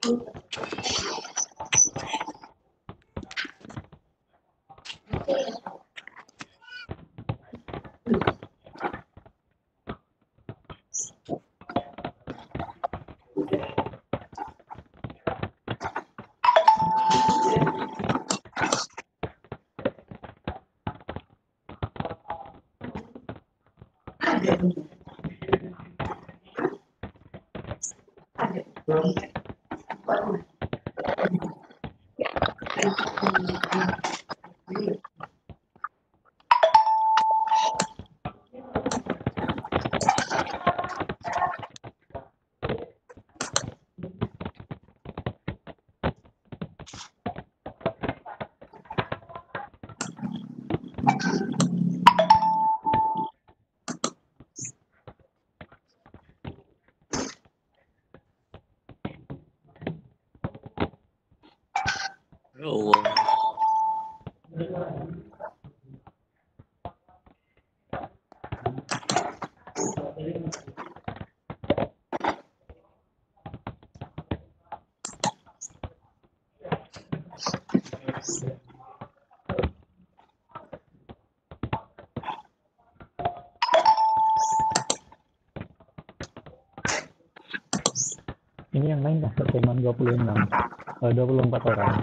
Oh. Ini yang main dah pertemuan 24 orang.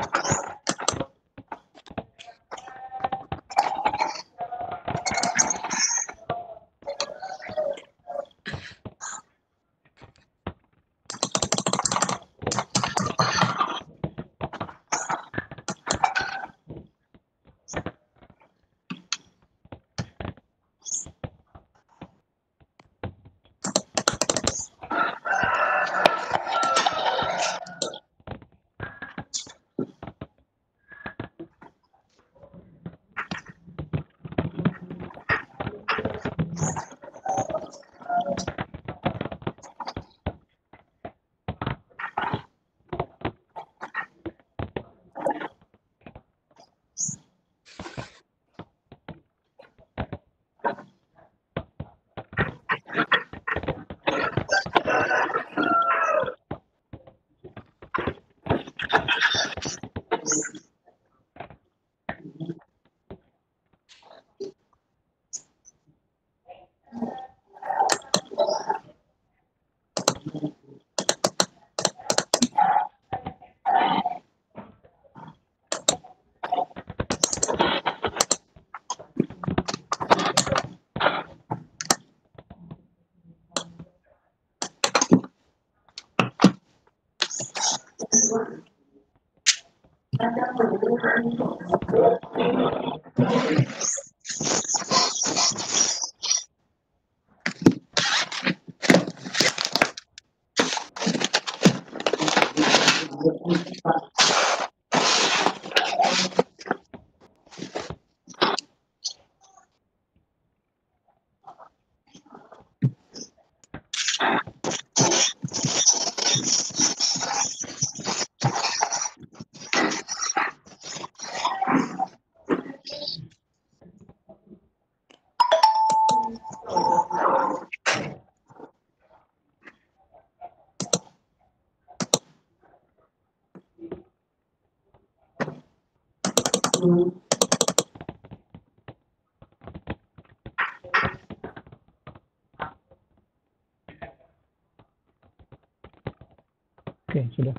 Oke, sudah.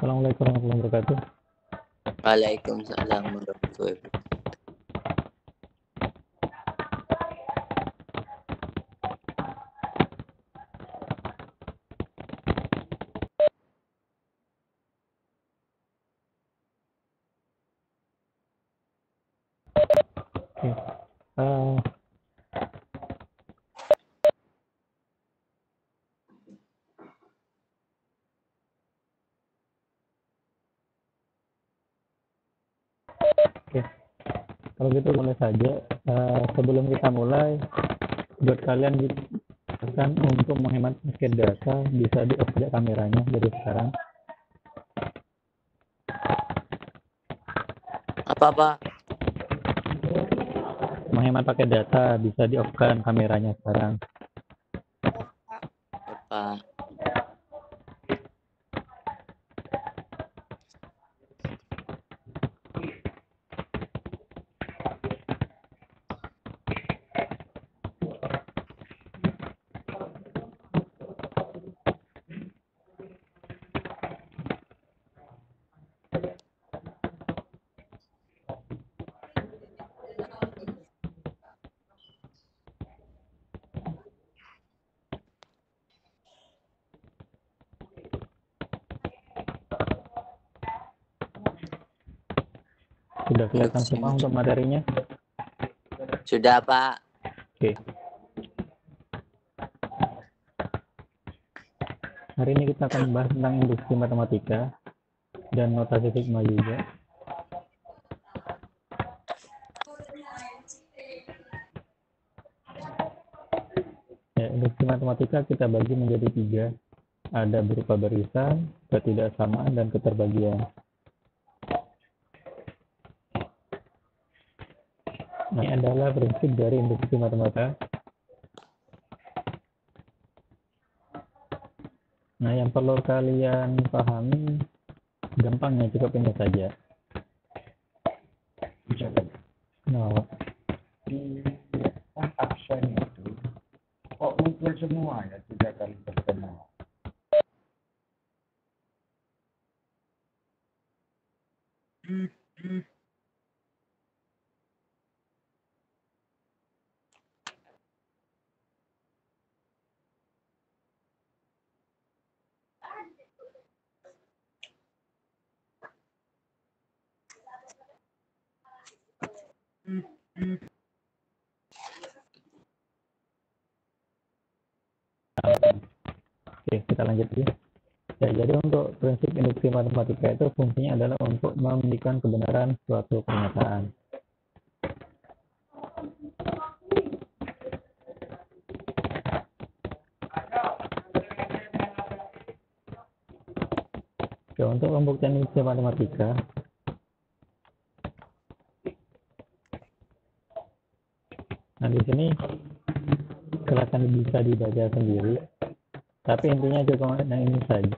Assalamualaikum warahmatullahi wabarakatuh. Waalaikumsalam warahmatullahi wabarakatuh. Oke. Eh, Oke. Kalau gitu mulai saja. Sebelum kita mulai, buat kalian kan untuk menghemat paket data bisa di off aja kameranya dari sekarang. Apa? Menghemat paket data bisa di off kan kameranya sekarang. Apa? Sudah kelihatan semua untuk materinya? Sudah, Pak. Oke. Hari ini kita akan membahas tentang induksi matematika dan notasi sigma juga. Ya, induksi matematika kita bagi menjadi 3. Ada berupa barisan, ketidaksamaan, dan keterbagian. Nah, ini adalah prinsip dari induksi matematika. Nah, yang perlu kalian pahami gampangnya cukup ini saja. Nah, Di absen itu kok muncul semua ya 3 kali bertemu. oke, kita lanjut ya. Ya, jadi untuk prinsip induksi matematika itu fungsinya adalah untuk membuktikan kebenaran suatu pernyataan. Oke, untuk pembuktian induksi matematika, nah di sini kelihatan bisa dibaca sendiri, tapi intinya cuma yang ini saja.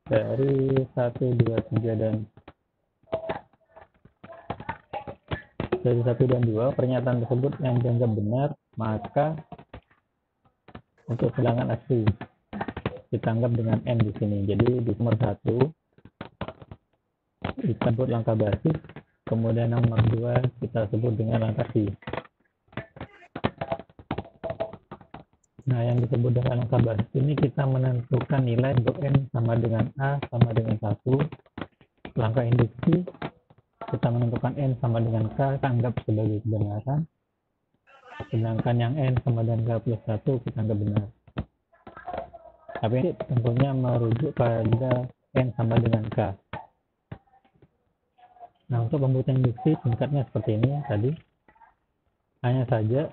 Dari 1, 2, 3 dan dari 1 dan 2 pernyataan tersebut yang dianggap benar, maka untuk bilangan asli kita anggap dengan n di sini. Jadi di nomor 1 kita sebut langkah basis, kemudian nomor 2 kita sebut dengan langkah si. Nah, yang disebut dengan langkah basis ini kita menentukan nilai untuk n sama dengan a sama dengan 1. Langkah induksi kita menentukan n sama dengan k, kita anggap sebagai kebenaran. Sedangkan yang n sama dengan k plus 1 kita anggap benar. Tapi ini tentunya merujuk pada n sama dengan k. Nah, untuk pembuktian induksi tingkatnya seperti ini tadi. Hanya saja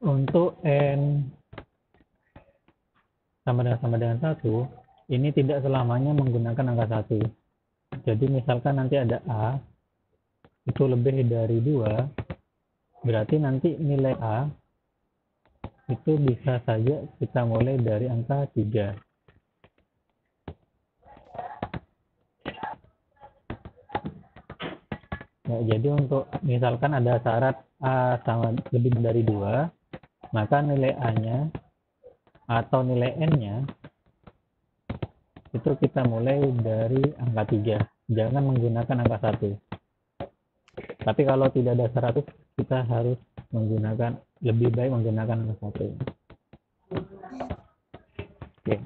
untuk n sama dengan 1, ini tidak selamanya menggunakan angka 1. Jadi misalkan nanti ada a itu lebih dari 2, berarti nanti nilai a itu bisa saja kita mulai dari angka 3. Nah, jadi untuk misalkan ada syarat a sama lebih dari 2, maka nilai a-nya atau nilai n-nya itu kita mulai dari angka 3. Jangan menggunakan angka 1. Tapi kalau tidak ada syarat, kita harus lebih baik menggunakan angka 1. Oke.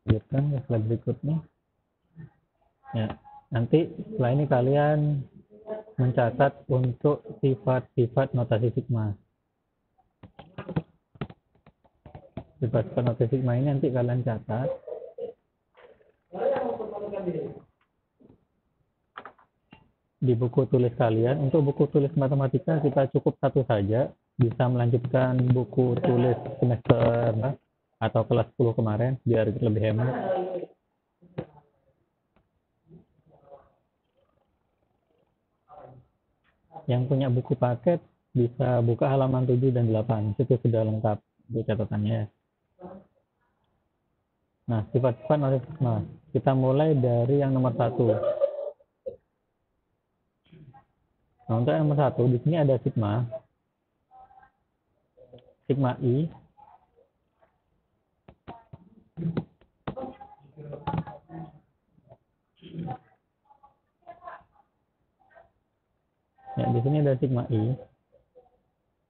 Lanjutkan ke slide berikutnya. Ya, nanti setelah ini kalian mencatat untuk sifat-sifat notasi sigma. Sifat-sifat notasi sigma ini nanti kalian catat. Di buku tulis kalian. Untuk buku tulis matematika kita cukup 1 saja. Bisa melanjutkan buku tulis semester atau kelas 10 kemarin biar lebih hemat. Yang punya buku paket bisa buka halaman 7 dan 8. Itu sudah lengkap untuk catatannya. Nah, sifat-sifat notasi sigma. Kita mulai dari yang nomor 1. Nah, untuk yang nomor 1 di sini ada sigma i. Ya, di sini ada sigma i.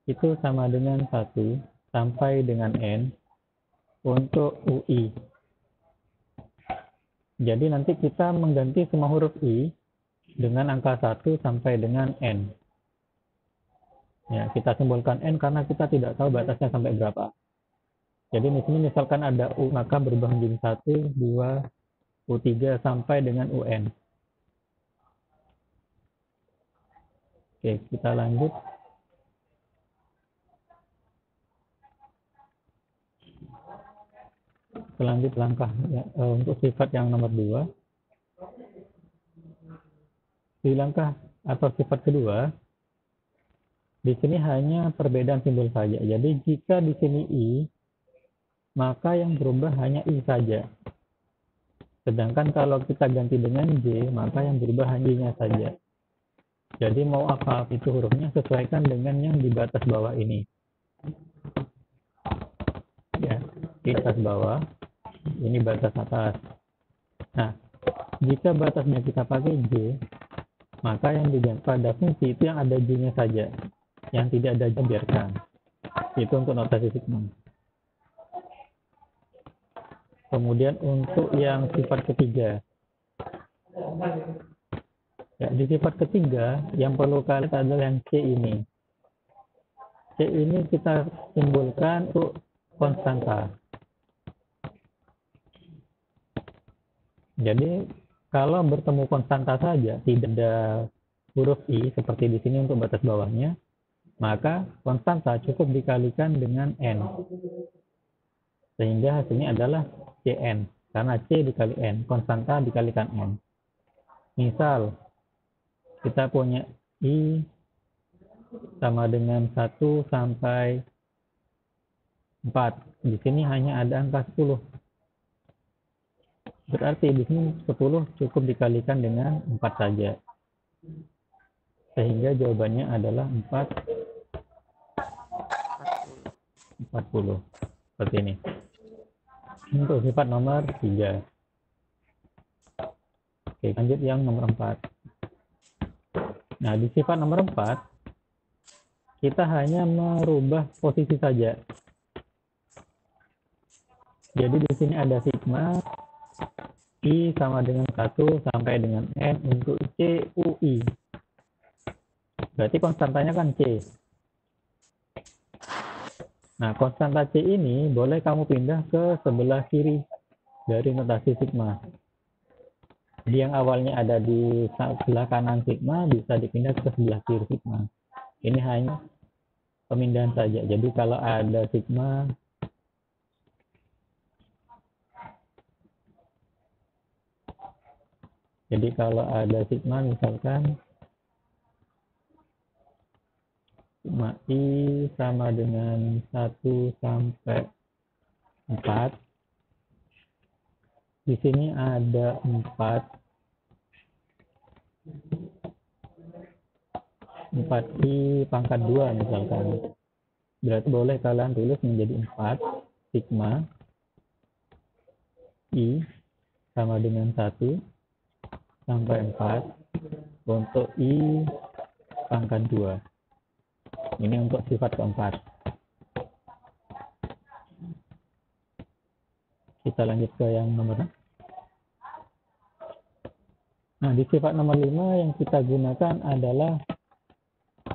Itu sama dengan 1 sampai dengan n. untuk UI. Jadi nanti kita mengganti semua huruf I dengan angka 1 sampai dengan N. Ya, kita simbolkan N karena kita tidak tahu batasnya sampai berapa. Jadi di sini misalkan ada U, maka berubah menjadi 1, 2, U3 sampai dengan UN. Oke, kita lanjut. Selanjut langkah ya, untuk sifat yang nomor 2. Di langkah atau sifat kedua, di sini hanya perbedaan simbol saja. Jadi jika di sini I, maka yang berubah hanya I saja. Sedangkan kalau kita ganti dengan J, maka yang berubah hanya I-nya saja. Jadi mau apa itu hurufnya, sesuaikan dengan yang di batas bawah ini. Ya, di batas bawah, ini batas atas. Nah, jika batasnya kita pakai J, maka yang diganti pada fungsi itu yang ada J-nya saja. Yang tidak ada J biarkan. Itu untuk notasi sigma. Kemudian untuk yang sifat ketiga. Ya, di sifat ketiga, yang perlu kalian adalah yang C ini. C ini kita simbolkan untuk konstanta. Jadi, kalau bertemu konstanta saja, tidak ada huruf I, seperti di sini untuk batas bawahnya, maka konstanta cukup dikalikan dengan N. Sehingga hasilnya adalah Cn. Karena C dikali N, konstanta dikalikan N. Misal, kita punya I sama dengan 1 sampai 4. Di sini hanya ada angka 10. Berarti di sini 10 cukup dikalikan dengan 4 saja. Sehingga jawabannya adalah 40. Seperti ini. Untuk sifat nomor 3. Oke, lanjut yang nomor 4. Nah, di sifat nomor 4, kita hanya merubah posisi saja. Jadi di sini ada sigma I sama dengan 1 sampai dengan N untuk CUI. Berarti konstantanya kan C. Nah, konstanta C ini boleh kamu pindah ke sebelah kiri dari notasi sigma. Jadi yang awalnya ada di sebelah kanan sigma bisa dipindah ke sebelah kiri sigma. Ini hanya pemindahan saja. Jadi kalau ada sigma, misalkan sigma I sama dengan 1 sampai 4. Di sini ada 4 I pangkat 2 misalkan. Berarti boleh kalian tulis menjadi 4 sigma I sama dengan 1 sampai 4 untuk I pangkat 2. Ini untuk sifat keempat. Kita lanjut ke yang nomor 6. Nah, di sifat nomor 5 yang kita gunakan adalah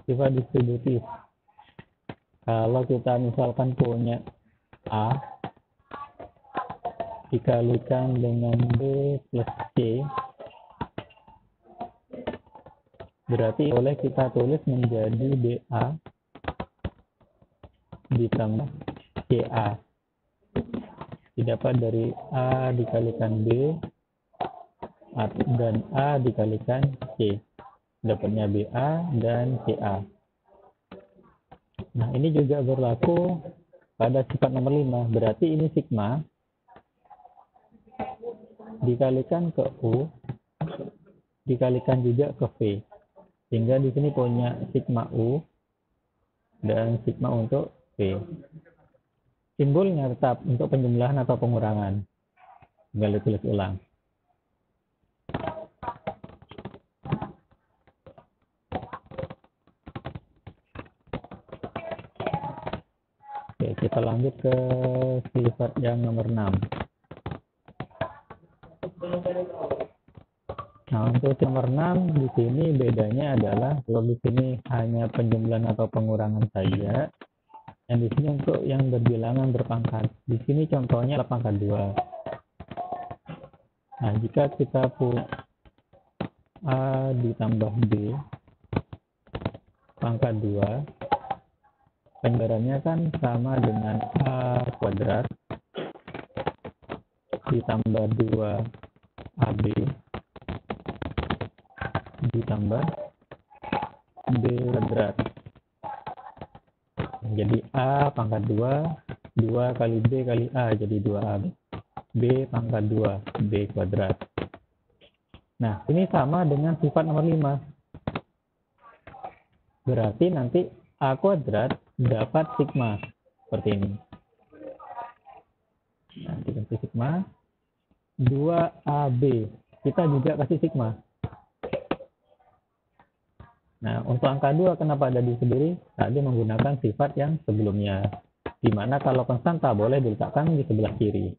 sifat distributif. Kalau kita misalkan punya A dikalikan dengan B plus C, berarti boleh kita tulis menjadi BA ditambah CA. Didapat dari A dikalikan B dan A dikalikan C. Dapatnya BA dan CA. Nah, ini juga berlaku pada sifat nomor 5. Berarti ini sigma dikalikan ke U dikalikan juga ke V. Sehingga di sini punya sigma U dan sigma untuk V. Simbolnya tetap untuk penjumlahan atau pengurangan. Tinggal ditulis ulang. Oke, kita kita lanjut ke sifat yang nomor 6. Nah, untuk nomor 6 di sini bedanya adalah kalau di sini hanya penjumlahan atau pengurangan saja. Yang di sini untuk yang berbilangan berpangkat. Di sini contohnya adalah pangkat 2. Nah, jika kita punya A ditambah B pangkat 2, penjelasannya kan sama dengan A kuadrat ditambah 2AB ditambah B kuadrat. Jadi A pangkat 2, 2 kali B kali A jadi 2AB. B pangkat 2, B kuadrat. Nah, ini sama dengan sifat nomor 5. Berarti nanti A kuadrat dapat sigma. Seperti ini. Nah, dikasih sigma. 2AB. Kita juga kasih sigma. Nah, untuk angka 2 kenapa ada di sendiri? Tadi menggunakan sifat yang sebelumnya. Dimana kalau konstanta boleh diletakkan di sebelah kiri.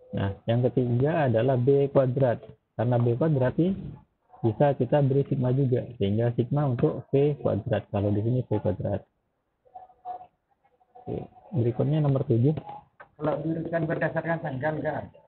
Nah, yang ketiga adalah B kuadrat. Karena B kuadrat ini bisa kita beri sigma juga. Sehingga sigma untuk V kuadrat. Kalau di sini V kuadrat. Oke. Berikutnya nomor 7. Kalau diurutkan berdasarkan tanggal nggak ada.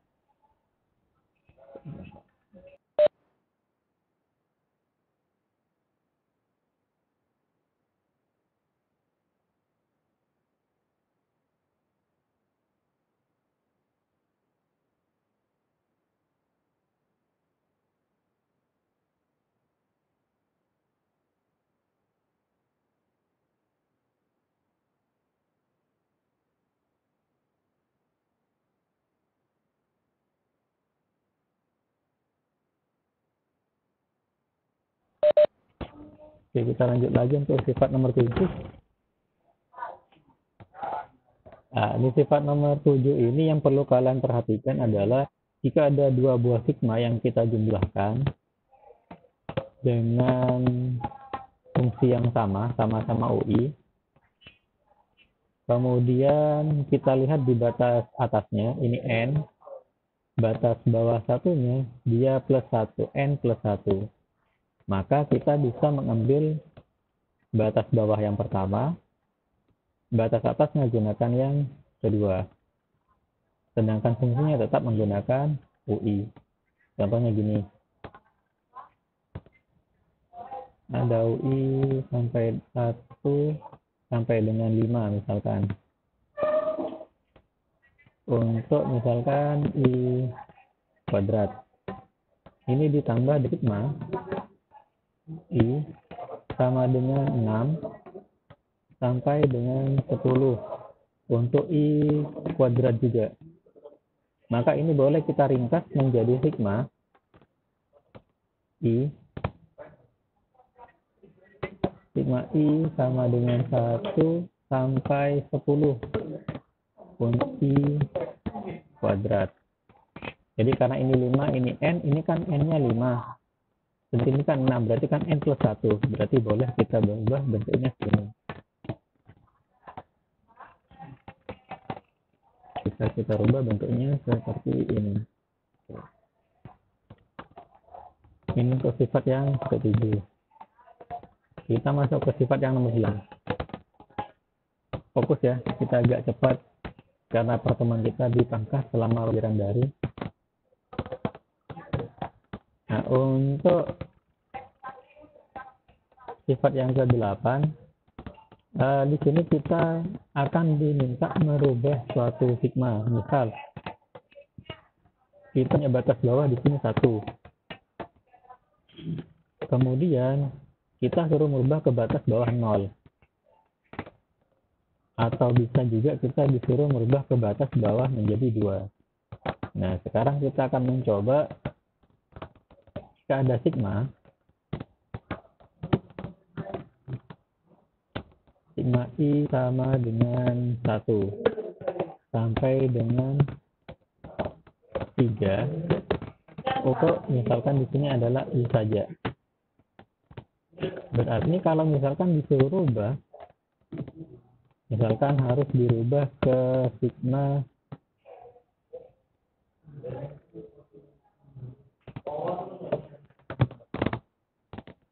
Oke, kita lanjut lagi untuk sifat nomor 7. Nah, di sifat nomor 7 ini yang perlu kalian perhatikan adalah jika ada dua buah sigma yang kita jumlahkan dengan fungsi yang sama, sama-sama UI. Kemudian kita lihat di batas atasnya, ini N. Batas bawah satunya, dia plus 1, N plus 1. Maka kita bisa mengambil batas bawah yang pertama, batas atas menggunakan yang kedua. Sedangkan fungsinya tetap menggunakan UI. Contohnya gini. Ada UI sampai 1 sampai dengan 5 misalkan. Untuk misalkan I kuadrat. Ini ditambah di sigma. I sama dengan 6 sampai dengan 10 untuk I kuadrat juga. Maka ini boleh kita ringkas menjadi sigma I sama dengan 1 sampai 10 untuk I kuadrat. Jadi karena ini 5, ini N, ini kan N-nya 5. Dan ini kan 6, berarti kan N plus 1. Berarti boleh kita berubah bentuknya segini. Bisa kita rubah bentuknya seperti ini. Ini untuk sifat yang ke-7. Kita masuk ke sifat yang nomor 9. Fokus ya, kita agak cepat karena pertemuan kita dipangkas selama pelajaran daring. Nah, untuk sifat yang ke-8, di sini kita akan diminta merubah suatu sigma. Misal, kita punya batas bawah di sini 1. Kemudian, kita suruh merubah ke batas bawah 0. Atau bisa juga kita disuruh merubah ke batas bawah menjadi 2. Nah, sekarang kita akan mencoba jika ada sigma I sama dengan 1 sampai dengan 3. Untuk misalkan di sini adalah I saja. Berarti kalau misalkan disuruh rubah Misalkan harus dirubah ke sigma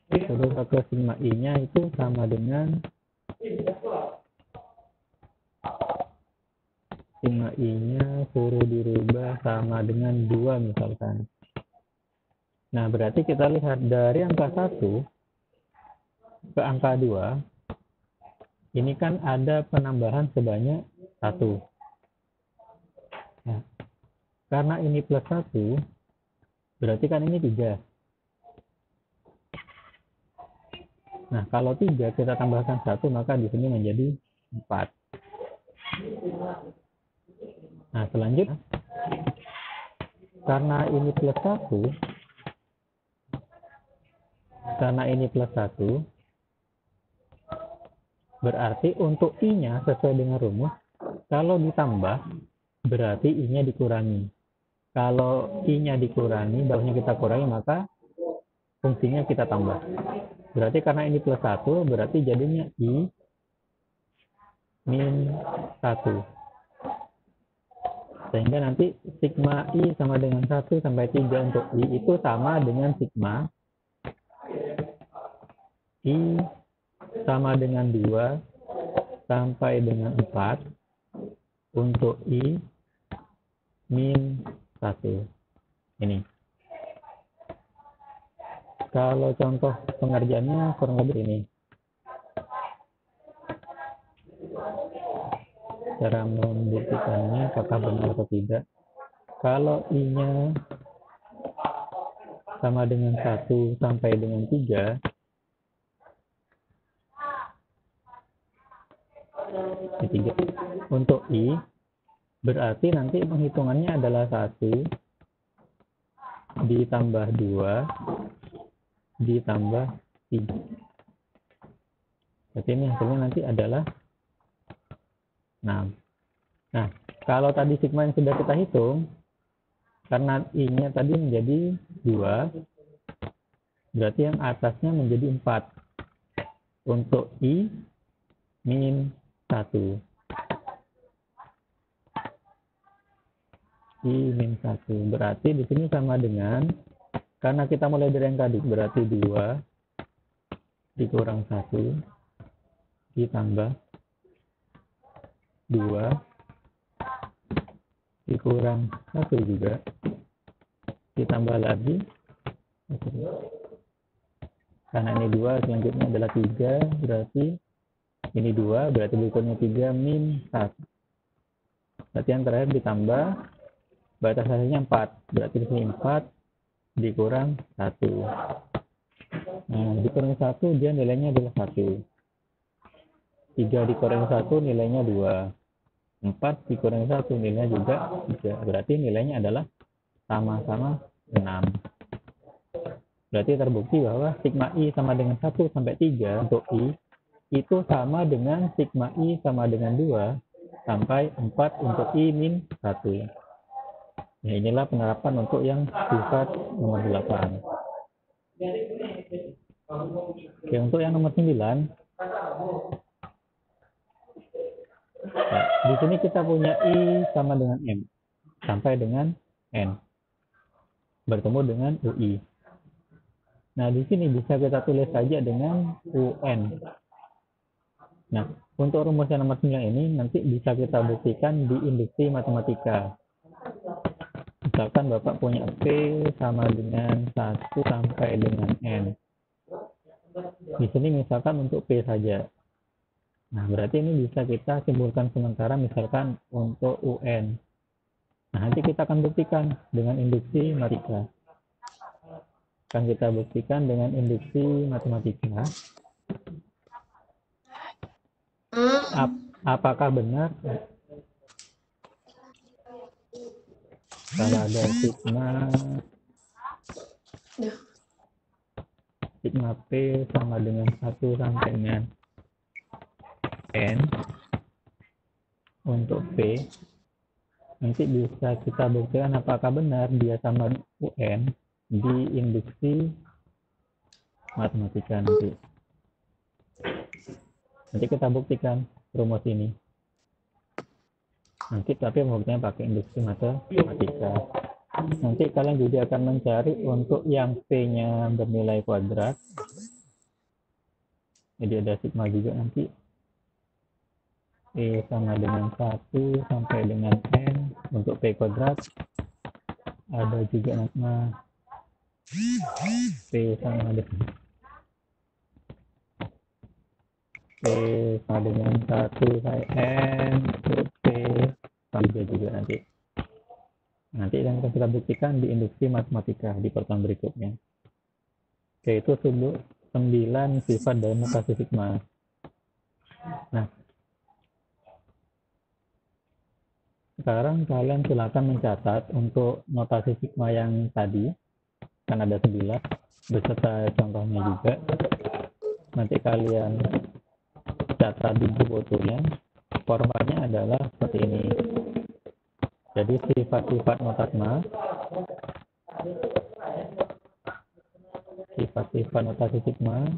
dirubah ke sigma i-nya itu sama dengan sigma i-nya suruh dirubah sama dengan 2 misalkan. Nah, berarti kita lihat dari angka 1 ke angka 2, ini kan ada penambahan sebanyak 1. Nah, karena ini plus 1, berarti kan ini 3. Nah, kalau 3 kita tambahkan 1, maka di sini menjadi 4. Nah, selanjutnya, karena ini plus 1, berarti untuk i-nya sesuai dengan rumus, kalau ditambah, berarti i-nya dikurangi. Kalau i-nya dikurangi, bawahnya kita kurangi, maka fungsinya kita tambah. Berarti karena ini plus 1, berarti jadinya i min 1. Sehingga nanti sigma i sama dengan 1 sampai 3 untuk i itu sama dengan sigma i sama dengan 2 sampai dengan 4 untuk i min 1. Ini. Kalau contoh pengerjaannya kurang lebih ini. Cara membuktikannya apakah benar atau tidak. Kalau i-nya sama dengan 1 sampai dengan 3, untuk i, berarti nanti penghitungannya adalah 1 ditambah 2 ditambah 3. Jadi ini hasilnya nanti adalah 6. Nah, kalau tadi sigma yang sudah kita hitung, karena i-nya tadi menjadi 2, berarti yang atasnya menjadi 4 untuk i min 1. I min 1. Berarti di sini sama dengan, karena kita mulai dari yang tadi, berarti 2 dikurang 1 ditambah 2 dikurang 1 juga ditambah lagi, karena ini 2, selanjutnya adalah 3, berarti ini 2, berarti berikutnya 3 min 1. Berarti yang terakhir ditambah, batas akhirnya 4, berarti di sini 4 dikurang 1. Nah, dikurang 1 dia nilainya adalah 1. 3 dikurang 1 nilainya 2. 4 dikurang 1 nilainya juga 3. Berarti nilainya adalah sama-sama 6. Berarti terbukti bahwa sigma i sama dengan 1 sampai 3 untuk i itu sama dengan sigma i sama dengan 2 sampai 4 untuk i min 1. Ya, inilah penerapan untuk yang sifat nomor 8. Oke, untuk yang nomor 9, nah, di sini kita punya i sama dengan m sampai dengan n bertemu dengan ui. Nah, di sini bisa kita tulis saja dengan un. Nah, untuk rumus yang nomor 9 ini nanti bisa kita buktikan di induksi matematika. Misalkan Bapak punya P sama dengan 1 sampai dengan N. Di sini misalkan untuk P saja. Nah, berarti ini bisa kita simpulkan sementara misalkan untuk UN. Nah, nanti kita akan buktikan dengan induksi matematika. Akan kita buktikan dengan induksi matematika. Apakah benar kalau ada sigma P sama dengan 1 sampai dengan N untuk P, nanti bisa kita buktikan apakah benar dia sama UN di induksi matematika nanti. Nanti kita buktikan. rumus ini. Nanti tapi pembuktiannya pakai induksi matematika. Nanti kalian juga akan mencari untuk yang P-nya bernilai kuadrat. Jadi ada sigma juga nanti. E sama dengan 1 sampai dengan N untuk P kuadrat. Ada juga nama P sama dengan 1 sampai N untuk P sama juga nanti. Nanti yang akan kita buktikan di induksi matematika di pertemuan berikutnya. Yaitu 9 sifat dari notasi sigma. Nah, sekarang kalian silakan mencatat untuk notasi sigma yang tadi, kan ada 9 beserta contohnya juga. Nanti kalian catat di buku fotonya. Formatnya adalah seperti ini. Jadi sifat-sifat notasma, sifat-sifat notasi sigma,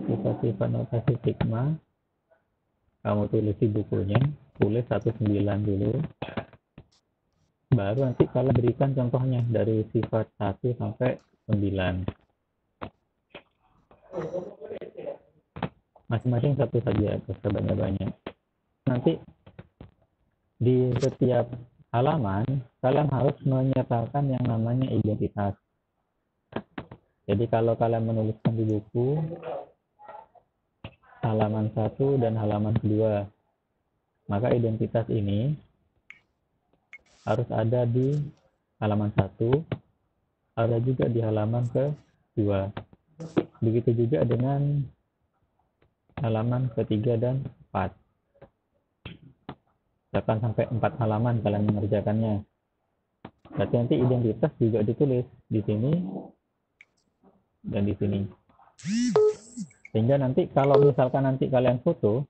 sifat-sifat notasi sigma kamu tulis di bukunya, tulis 19 dulu, baru nanti kalian berikan contohnya dari sifat 1 sampai 9. Masing-masing satu saja, sebanyak-banyak. Nanti di setiap halaman kalian harus menyertakan yang namanya identitas. Jadi kalau kalian menuliskan di buku halaman 1 dan halaman 2, maka identitas ini harus ada di halaman 1, ada juga di halaman ke-2. Begitu juga dengan halaman ke-3 dan 4. Bahkan sampai 4 halaman kalian mengerjakannya. Berarti nanti identitas juga ditulis di sini dan di sini. Sehingga nanti kalau misalkan nanti kalian foto,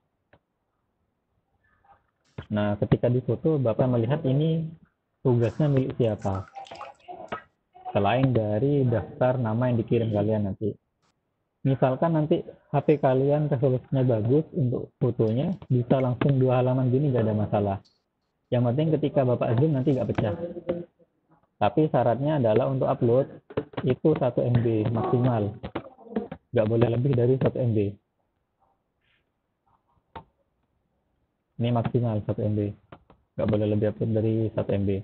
nah ketika difoto Bapak melihat ini tugasnya milik siapa. Selain dari daftar nama yang dikirim kalian nanti. Misalkan nanti HP kalian resolusinya bagus untuk fotonya, bisa langsung 2 halaman gini gak ada masalah. Yang penting ketika Bapak zoom nanti gak pecah. Tapi syaratnya adalah untuk upload itu 1 MB maksimal. Gak boleh lebih dari 1 MB. Ini maksimal 1 MB. Gak boleh lebih upload dari 1 MB.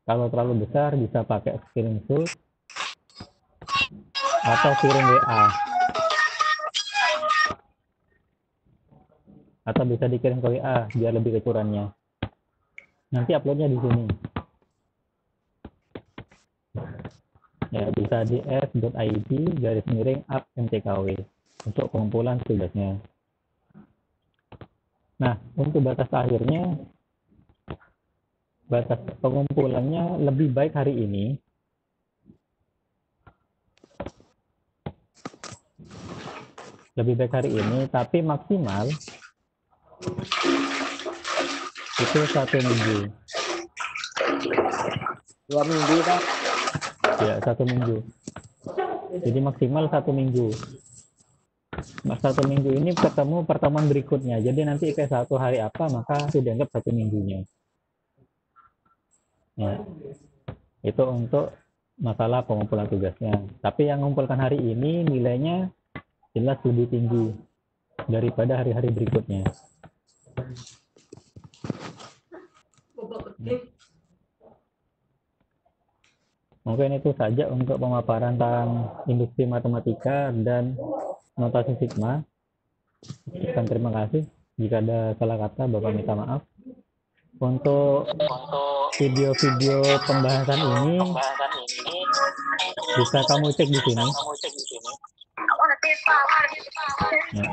Kalau terlalu besar bisa pakai screenshot atau kirim WA. Atau bisa dikirim ke WA biar lebih kecurannya. Nanti uploadnya di sini. Ya, bisa di s.id/up_mtkw untuk pengumpulan tugasnya. Nah, untuk batas akhirnya, batas pengumpulannya lebih baik hari ini. Lebih baik hari ini, tapi maksimal itu 1 minggu. 2 minggu kan? Ya, 1 minggu. Jadi maksimal 1 minggu. 1 minggu ini ketemu pertemuan berikutnya. Jadi nanti ke 1 hari apa, maka itu dianggap 1 minggunya. Ya. Itu untuk masalah pengumpulan tugasnya. Tapi yang mengumpulkan hari ini nilainya jelas lebih tinggi daripada hari-hari berikutnya. Mungkin itu saja untuk pemaparan tentang industri matematika dan notasi sigma. Dan terima kasih. Jika ada salah kata, Bapak minta maaf. Untuk video-video pembahasan ini bisa kamu cek di sini. Ya.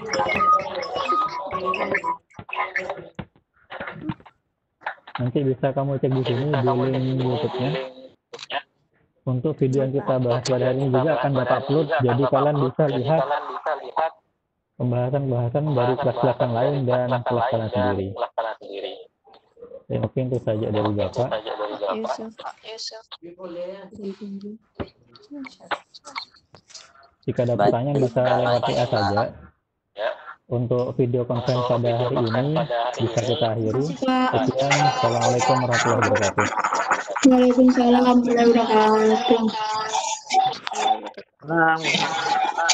Nanti bisa kamu cek di sini di link YouTube-nya. Untuk video yang kita bahas pada hari ini juga akan Bapak upload, jadi kalian bisa lihat pembahasan-pembahasan dari kelas-kelas yang lain dan kelas kalian sendiri. Mungkin itu saja dari Bapak. Yusuf. Jika ada pertanyaan bisa lewat WA saja. Untuk video conference pada hari ini bisa kita akhiri. Sekian, Assalamualaikum warahmatullahi wabarakatuh. Waalaikumsalam warahmatullahi wabarakatuh. Bang.